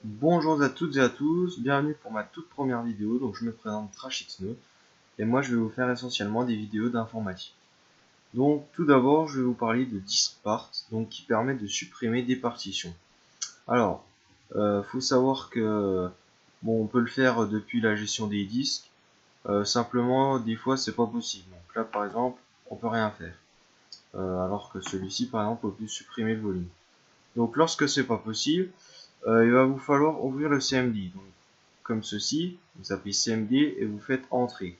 Bonjour à toutes et à tous, bienvenue pour ma toute première vidéo. Donc je me présente TrashXNeu et moi je vais vous faire essentiellement des vidéos d'informatique. Donc tout d'abord je vais vous parler de DiskPart, donc qui permet de supprimer des partitions. Alors faut savoir que on peut le faire depuis la gestion des disques, simplement des fois c'est pas possible. Donc là par exemple on peut rien faire, alors que celui-ci par exemple peut plus supprimer le volume. Donc lorsque c'est pas possible, il va vous falloir ouvrir le CMD. Donc, comme ceci, vous appuyez CMD et vous faites Entrée.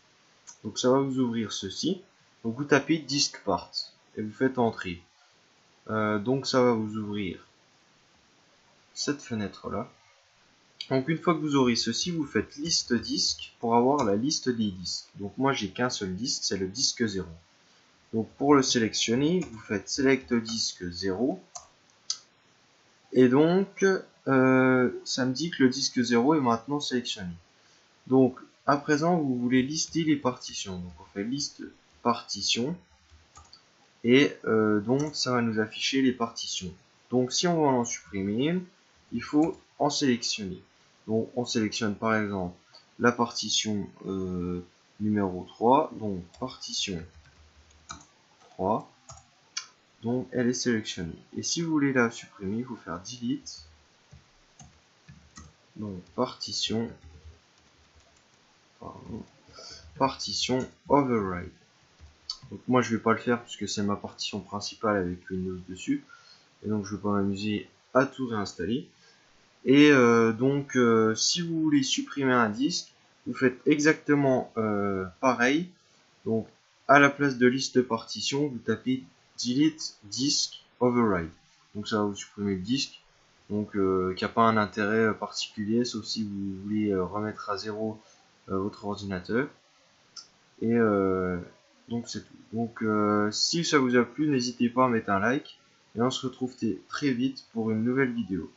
Donc ça va vous ouvrir ceci. Donc vous tapez DiskPart et vous faites Entrée. Donc ça va vous ouvrir cette fenêtre là. Donc une fois que vous aurez ceci, vous faites liste disque pour avoir la liste des disques. Donc moi j'ai qu'un seul disque, c'est le disque 0. Donc pour le sélectionner, vous faites Select disque 0. Et donc ça me dit que le disque 0 est maintenant sélectionné. Donc à présent vous voulez lister les partitions. Donc on fait liste partitions. Et donc ça va nous afficher les partitions. Donc si on veut en supprimer une, il faut en sélectionner. Donc on sélectionne par exemple la partition numéro 3. Donc partition 3. Donc elle est sélectionnée. Et si vous voulez la supprimer, il faut faire delete. Donc partition, partition override. Donc moi je vais pas le faire puisque c'est ma partition principale avec Windows dessus. Et donc je vais pas m'amuser à tout réinstaller. Et donc si vous voulez supprimer un disque, vous faites exactement pareil. Donc à la place de liste partition, vous tapez delete disk override. Donc ça va vous supprimer le disque. Donc qui n'a pas un intérêt particulier, sauf si vous voulez remettre à zéro votre ordinateur. Et donc c'est tout. Donc si ça vous a plu, n'hésitez pas à mettre un like. Et on se retrouve très vite pour une nouvelle vidéo.